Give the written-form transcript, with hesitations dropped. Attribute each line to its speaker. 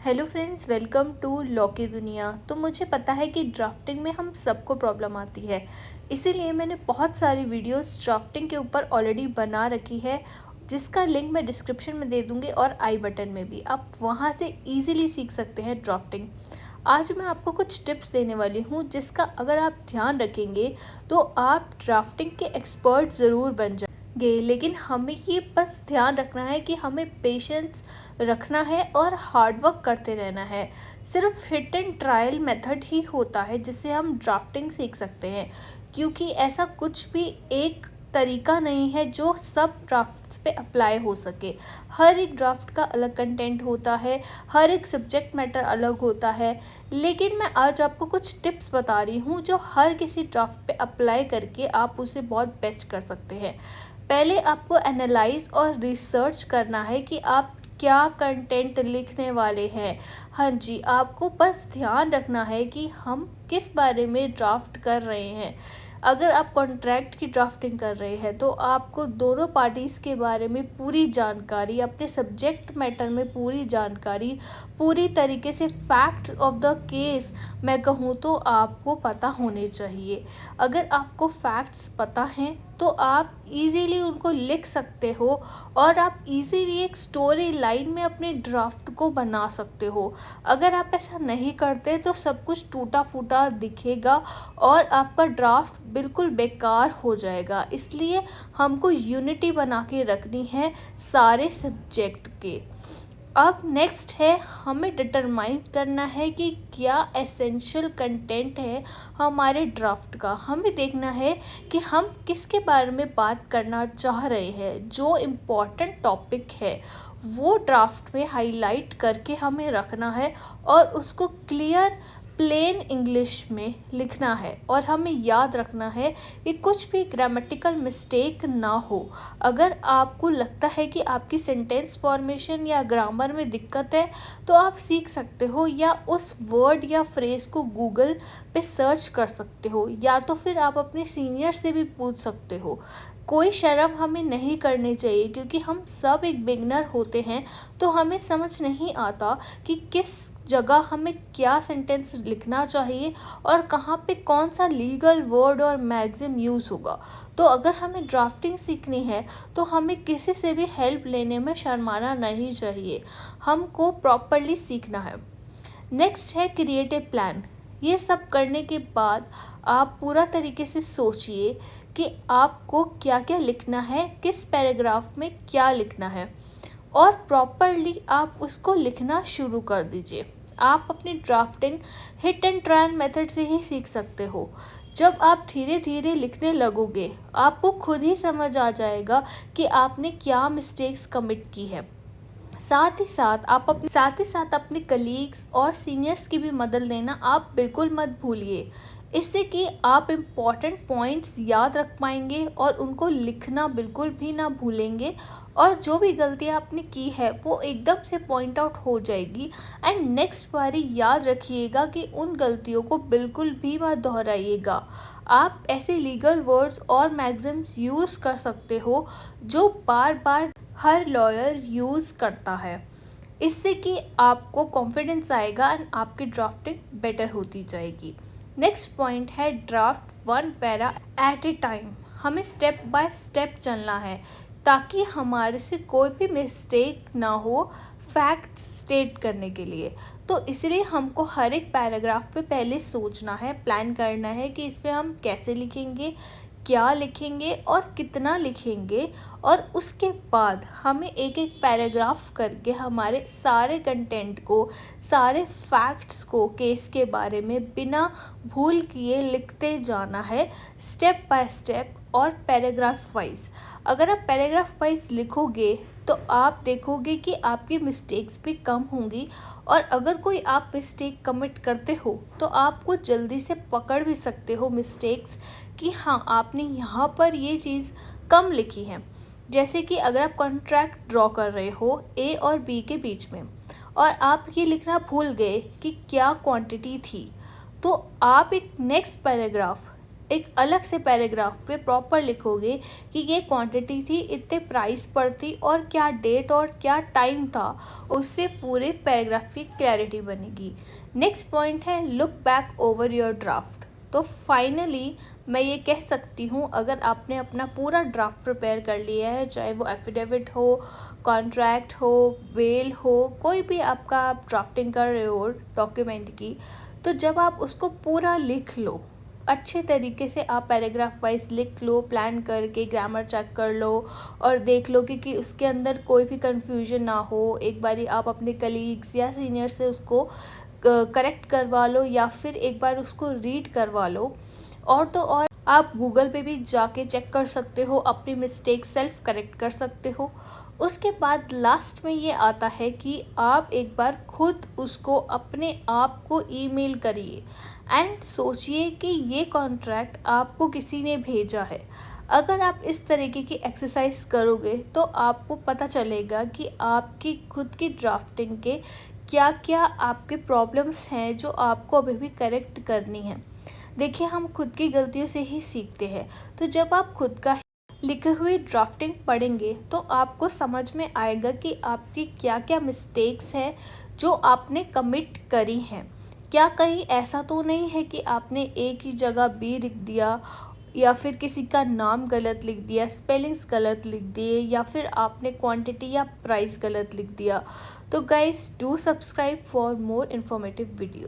Speaker 1: Hello friends, welcome to law की दुनिया। तो मुझे पता है कि ड्राफ्टिंग में हम सबको प्रॉब्लम आती है, इसीलिए मैंने बहुत सारी वीडियोस ड्राफ्टिंग के ऊपर ऑलरेडी बना रखी है, जिसका लिंक मैं डिस्क्रिप्शन में दे दूँगी और आई बटन में भी। आप वहाँ से इजीली सीख सकते हैं ड्राफ्टिंग। आज मैं आपको कुछ टिप्स देने वाली हूँ, जिसका अगर आप ध्यान रखेंगे तो आप ड्राफ्टिंग के एक्सपर्ट ज़रूर बन जाएंगे। लेकिन हमें ये बस ध्यान रखना है कि हमें पेशेंस रखना है और हार्ड वर्क करते रहना है। सिर्फ हिट एंड ट्रायल मेथड ही होता है जिससे हम ड्राफ्टिंग सीख सकते हैं, क्योंकि ऐसा कुछ भी एक तरीका नहीं है जो सब ड्राफ्ट्स पे अप्लाई हो सके। हर एक ड्राफ्ट का अलग कंटेंट होता है, हर एक सब्जेक्ट मैटर अलग होता है। लेकिन मैं आज आपको कुछ टिप्स बता रही हूँ जो हर किसी ड्राफ्ट पे अप्लाई करके आप उसे बहुत बेस्ट कर सकते हैं। पहले आपको एनालाइज और रिसर्च करना है कि आप क्या कंटेंट लिखने वाले हैं। हाँ जी, आपको बस ध्यान रखना है कि हम किस बारे में ड्राफ्ट कर रहे हैं। अगर आप कॉन्ट्रैक्ट की ड्राफ्टिंग कर रहे हैं तो आपको दोनों पार्टीज़ के बारे में पूरी जानकारी, अपने सब्जेक्ट मैटर में पूरी जानकारी, पूरी तरीके से फैक्ट्स ऑफ द केस मैं कहूँ तो आपको पता होने चाहिए। अगर आपको फैक्ट्स पता हैं तो आप इजीली उनको लिख सकते हो और आप इजीली एक स्टोरी लाइन में अपने ड्राफ्ट को बना सकते हो। अगर आप ऐसा नहीं करते तो सब कुछ टूटा फूटा दिखेगा और आपका ड्राफ्ट बिल्कुल बेकार हो जाएगा। इसलिए हमको यूनिटी बना के रखनी है सारे सब्जेक्ट के। अब नेक्स्ट है, हमें डिटरमाइन करना है कि क्या एसेंशियल कंटेंट है हमारे ड्राफ्ट का। हमें देखना है कि हम किसके बारे में बात करना चाह रहे हैं। जो इम्पोर्टेंट टॉपिक है वो ड्राफ्ट में हाईलाइट करके हमें रखना है और उसको क्लियर प्लेन इंग्लिश में लिखना है। और हमें याद रखना है कि कुछ भी ग्रामेटिकल मिस्टेक ना हो। अगर आपको लगता है कि आपकी सेंटेंस फॉर्मेशन या ग्रामर में दिक्कत है तो आप सीख सकते हो, या उस वर्ड या फ्रेज़ को गूगल पे सर्च कर सकते हो, या तो फिर आप अपने सीनियर से भी पूछ सकते हो। कोई शर्म हमें नहीं करनी चाहिए, क्योंकि हम सब एक बिगनर होते हैं, तो हमें समझ नहीं आता कि किस जगह हमें क्या सेंटेंस लिखना चाहिए और कहाँ पे कौन सा लीगल वर्ड और मैगज़िम यूज़ होगा। तो अगर हमें ड्राफ्टिंग सीखनी है तो हमें किसी से भी हेल्प लेने में शर्माना नहीं चाहिए, हमको प्रॉपरली सीखना है। नेक्स्ट है क्रिएटिव प्लान। ये सब करने के बाद आप पूरा तरीके से सोचिए कि आपको क्या क्या लिखना है, किस पैराग्राफ में क्या लिखना है, और प्रॉपरली आप उसको लिखना शुरू कर दीजिए। आप अपनी drafting hit and trial method से ही सीख सकते हो। जब आप धीरे धीरे लिखने लगोगे आपको खुद ही समझ आ जाएगा कि आपने क्या मिस्टेक्स कमिट की है। साथ ही साथ अपने कलीग्स और सीनियर्स की भी मदद लेना आप बिल्कुल मत भूलिए। इससे कि आप इम्पॉर्टेंट पॉइंट्स याद रख पाएंगे और उनको लिखना बिल्कुल भी ना भूलेंगे, और जो भी गलतियाँ आपने की है वो एकदम से पॉइंट आउट हो जाएगी। एंड नेक्स्ट बारी याद रखिएगा कि उन गलतियों को बिल्कुल भी मत दोहराइएगा। आप ऐसे लीगल वर्ड्स और मैगज़िम्स यूज़ कर सकते हो जो बार बार हर लॉयर यूज़ करता है। इससे कि आपको कॉन्फिडेंस आएगा एंड आपकी ड्राफ्टिंग बेटर होती जाएगी। नेक्स्ट पॉइंट है draft one para at a time. हमें स्टेप बाय स्टेप चलना है ताकि हमारे से कोई भी मिस्टेक ना हो फैक्ट स्टेट करने के लिए। तो इसलिए हमको हर एक पैराग्राफ पे पहले सोचना है, प्लान करना है कि इस पे हम कैसे लिखेंगे, क्या लिखेंगे और कितना लिखेंगे, और उसके बाद हमें एक एक पैराग्राफ करके हमारे सारे कंटेंट को, सारे फैक्ट्स को, केस के बारे में बिना भूल किए लिखते जाना है, स्टेप बाय स्टेप और पैराग्राफ वाइज। अगर आप पैराग्राफ वाइज लिखोगे तो आप देखोगे कि आपकी मिस्टेक्स भी कम होंगी, और अगर कोई आप मिस्टेक कमिट करते हो तो आपको जल्दी से पकड़ भी सकते हो मिस्टेक्स कि हाँ आपने यहाँ पर ये चीज़ कम लिखी है। जैसे कि अगर आप कॉन्ट्रैक्ट ड्रॉ कर रहे हो ए और बी के बीच में और आप ये लिखना भूल गए कि क्या क्वांटिटी थी, तो आप एक नेक्स्ट पैराग्राफ एक अलग से पैराग्राफ पे प्रॉपर लिखोगे कि ये क्वांटिटी थी, इतने प्राइस पर थी और क्या डेट और क्या टाइम था, उससे पूरे पैराग्राफ की क्लैरिटी बनेगी। नेक्स्ट पॉइंट है look back over your draft. तो फाइनली मैं ये कह सकती हूँ, अगर आपने अपना पूरा ड्राफ्ट प्रिपेयर कर लिया है, चाहे वो एफिडेविट हो, कॉन्ट्रैक्ट हो, बेल हो, कोई भी आपका आप ड्राफ्टिंग कर रहे हो डॉक्यूमेंट की, तो जब आप उसको पूरा लिख लो, अच्छे तरीके से आप पैराग्राफ वाइज लिख लो, प्लान करके ग्रामर चेक कर लो और देख लो कि उसके अंदर कोई भी कंफ्यूजन ना हो। एक बारी आप अपने कलीग्स या सीनियर से उसको करेक्ट करवा लो या फिर एक बार उसको रीड करवा लो। और तो और आप गूगल पे भी जाके चेक कर सकते हो, अपनी मिस्टेक सेल्फ करेक्ट कर सकते हो। उसके बाद लास्ट में ये आता है कि आप एक बार खुद उसको अपने आप को ईमेल करिए एंड सोचिए कि ये कॉन्ट्रैक्ट आपको किसी ने भेजा है। अगर आप इस तरीके की एक्सरसाइज करोगे तो आपको पता चलेगा कि आपकी खुद की ड्राफ्टिंग के क्या क्या आपके प्रॉब्लम्स हैं जो आपको अभी भी करेक्ट करनी है। देखिए, हम खुद की गलतियों से ही सीखते हैं, तो जब आप खुद का लिखे हुए ड्राफ्टिंग पढ़ेंगे तो आपको समझ में आएगा कि आपकी क्या क्या मिस्टेक्स हैं जो आपने कमिट करी हैं। क्या कहीं ऐसा तो नहीं है कि आपने एक ही जगह बी लिख दिया या फिर किसी का नाम गलत लिख दिया, स्पेलिंग्स गलत लिख दिए या फिर आपने क्वांटिटी या प्राइस गलत लिख दिया। तो guys, do subscribe for more informative video.